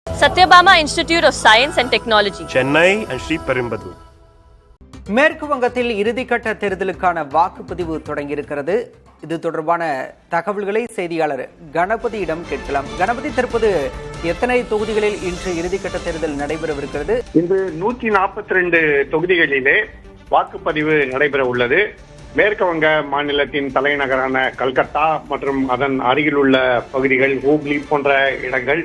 Satyabama Institute of Science and Technology, Chennai and Sri Perumbudur. மேற்கு வங்கத்தில் இறுதிக்கட்ட தேர்தலுக்கான வாக்குப்பதிவு தொடங்கியிருக்கிறது. இது தொடர்பான தகவல்களை செய்தியாளர் கணபதியிடம் கேட்கலாம். கணபதி, தற்போது எத்தனை தொகுதிகளில் இன்று இறுதிக்கட்ட தேர்தல் நடைபெறவிருக்கிறது? இன்று 142 தொகுதிகளிலே வாக்குப்பதிவு நடைபெற உள்ளது. மேற்கு வங்க மாநிலத்தின் தலைநகரான கல்கத்தா மற்றும் அதன் அருகில் உள்ள பகுதிகள், ஹூப்ளி போன்ற இடங்கள்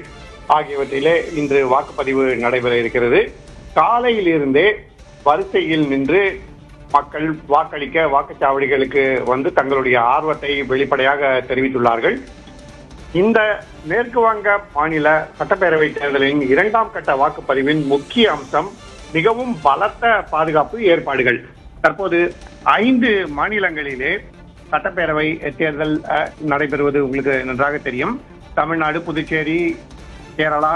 ஆகியவற்றிலே இன்று வாக்குப்பதிவு நடைபெற இருக்கிறது. காலையில் இருந்தே வரிசையில் நின்று மக்கள் வாக்களிக்க வாக்குச்சாவடிகளுக்கு வந்து தங்களுடைய ஆர்வத்தை வெளிப்படையாக தெரிவித்துள்ளார்கள். இந்த மேற்கு வங்க மாநில சட்டப்பேரவை தேர்தலின் 2ஆம் கட்ட வாக்குப்பதிவின் முக்கிய அம்சம் மிகவும் பலத்த பாதுகாப்பு ஏற்பாடுகள். தற்போது 5 மாநிலங்களிலே சட்டப்பேரவை தேர்தல் நடைபெறுவது உங்களுக்கு நன்றாக தெரியும். தமிழ்நாடு, புதுச்சேரி, கேரளா,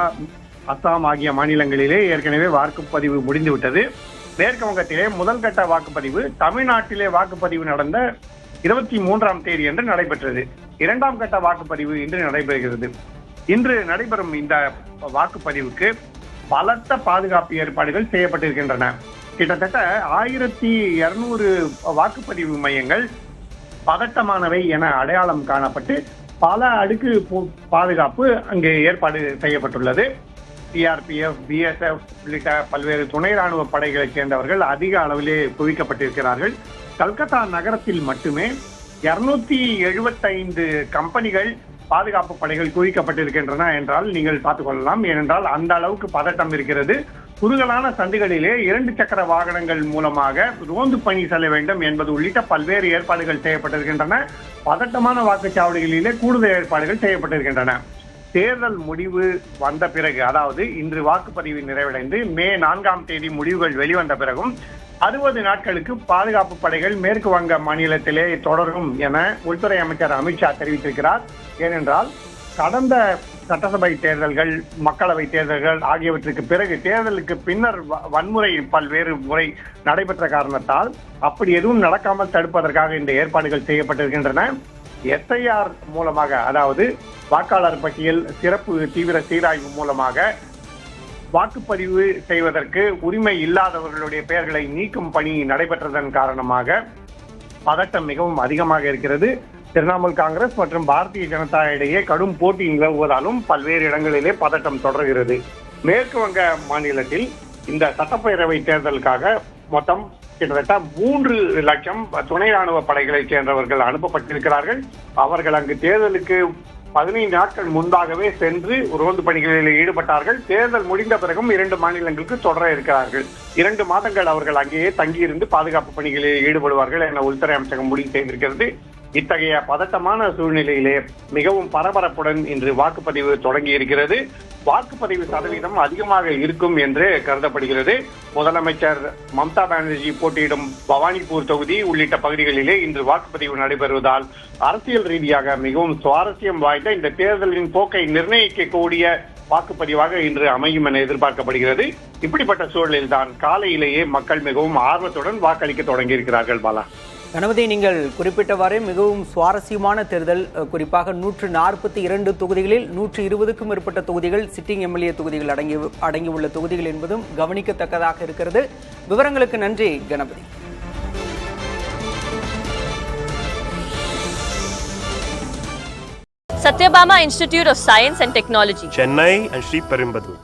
அஸ்ஸாம் ஆகிய மாநிலங்களிலே ஏற்கனவே வாக்குப்பதிவு முடிந்துவிட்டது. மேற்கு வங்கத்திலே முதல் கட்ட வாக்குப்பதிவு தமிழ்நாட்டிலே வாக்குப்பதிவு நடந்த 23ஆம் தேதி என்று நடைபெற்றது. 2ஆம் கட்ட வாக்குப்பதிவு இன்று நடைபெறுகிறது. இன்று நடைபெறும் இந்த வாக்குப்பதிவுக்கு பலத்த பாதுகாப்பு ஏற்பாடுகள் செய்யப்பட்டிருக்கின்றன. கிட்டத்தட்ட 1200 வாக்குப்பதிவு மையங்கள் பதட்டமானவை என அடையாளம் காணப்பட்டு பல அடுக்கு பாதுகாப்பு அங்கு ஏற்பாடு செய்யப்பட்டுள்ளது. சிஆர்பிஎஃப், பிஎஸ்எஃப் உள்ளிட்ட பல்வேறு துணை ராணுவ படைகளைச் சேர்ந்தவர்கள் அதிக அளவிலே குவிக்கப்பட்டிருக்கிறார்கள். கல்கத்தா நகரத்தில் மட்டுமே 275 கம்பெனிகள் பாதுகாப்பு படைகள் குவிக்கப்பட்டிருக்கின்றன என்றால் நீங்கள் பார்த்துக் கொள்ளலாம். ஏனென்றால் அந்த அளவுக்கு பதட்டம் இருக்கிறது. குறுகலான சந்துகளிலே 2 சக்கர வாகனங்கள் மூலமாக ரோந்து பணி செல்ல வேண்டும் என்பது உள்ளிட்ட பல்வேறு ஏற்பாடுகள் செய்யப்பட்டிருக்கின்றன. பதட்டமான வாக்குச்சாவடிகளிலே கூடுதல் ஏற்பாடுகள் செய்யப்பட்டிருக்கின்றன. தேர்தல் முடிவு வந்த பிறகு, அதாவது இன்று வாக்குப்பதிவு நிறைவடைந்து மே 4ஆம் தேதி முடிவுகள் வெளிவந்த பிறகும் 60 நாட்களுக்கு பாதுகாப்பு படைகள் மேற்கு வங்க மாநிலத்திலே தொடரும் என உள்துறை அமைச்சர் அமித்ஷா தெரிவித்திருக்கிறார். ஏனென்றால் கடந்த சட்டசபை தேர்தல்கள், மக்களவை தேர்தல்கள் ஆகியவற்றுக்கு பிறகு தேர்தலுக்கு பின்னர் வன்முறை பல்வேறு முறை நடைபெற்ற காரணத்தால் அப்படி எதுவும் நடக்காமல் தடுப்பதற்காக இந்த ஏற்பாடுகள் செய்யப்பட்டிருக்கின்றன. எஸ்ஐஆர் மூலமாக, அதாவது வாக்காளர் பட்டியல் சிறப்பு தீவிர சீராய்வு மூலமாக வாக்குப்பதிவு செய்வதற்கு உரிமை இல்லாதவர்களுடைய பெயர்களை நீக்கும் பணி நடைபெற்றதன் காரணமாக பதட்டம் மிகவும் அதிகமாக இருக்கிறது. திரிணாமுல் காங்கிரஸ் மற்றும் பாரதிய ஜனதா இடையே கடும் போட்டி நிலவுவதாலும் பல்வேறு இடங்களிலே பதட்டம் தொடர்கிறது. மேற்கு வங்க மாநிலத்தில் இந்த சட்டப்பேரவை தேர்தலுக்காக மொத்தம் கிட்டத்தட்ட 3 லட்சம் துணை ராணுவ படைகளைச் சேர்ந்தவர்கள் அனுப்பப்பட்டிருக்கிறார்கள். அவர்கள் அங்கு தேர்தலுக்கு 15 நாட்கள் முன்பாகவே சென்று ரோந்து பணிகளில் ஈடுபட்டார்கள். தேர்தல் முடிந்த பிறகும் 2 மாநிலங்களுக்கு தொடர இருக்கிறார்கள். 2 மாதங்கள் அவர்கள் அங்கேயே தங்கியிருந்து பாதுகாப்பு பணிகளில் ஈடுபடுவார்கள் என உள்துறை அமைச்சகம் முடிவு செய்திருக்கிறது. இத்தகைய பதட்டமான சூழ்நிலையிலே மிகவும் பரபரப்புடன் இன்று வாக்குப்பதிவு தொடங்கி இருக்கிறது. வாக்குப்பதிவு சதவீதம் அதிகமாக இருக்கும் என்று கருதப்படுகிறது. முதலமைச்சர் மம்தா பானர்ஜி போட்டியிடும் பவானிபூர் தொகுதி உள்ளிட்ட பகுதிகளிலே இன்று வாக்குப்பதிவு நடைபெறுவதால் அரசியல் ரீதியாக மிகவும் சுவாரஸ்யம் வாய்ந்த இந்த தேர்தலின் போக்கை நிர்ணயிக்கக்கூடிய வாக்குப்பதிவாக இன்று அமையும் என எதிர்பார்க்கப்படுகிறது. இப்படிப்பட்ட சூழலில் தான் காலையிலேயே மக்கள் மிகவும் ஆர்வத்துடன் வாக்களிக்க தொடங்கி இருக்கிறார்கள். பாலா, கணபதி, நீங்கள் குறிப்பிட்டவாறே மிகவும் சுவாரஸ்யமான தேர்தல். குறிப்பாக 142 தொகுதிகளில் 120க்கும் மேற்பட்ட தொகுதிகள் சிட்டிங் எம்எல்ஏ தொகுதிகள் அடங்கியுள்ள தொகுதிகள் என்பதும் கவனிக்கத்தக்கதாக இருக்கிறது. விவரங்களுக்கு நன்றி Ganapathi. Satyabama Institute of Science and Technology, Chennai and Sri Perumbudur.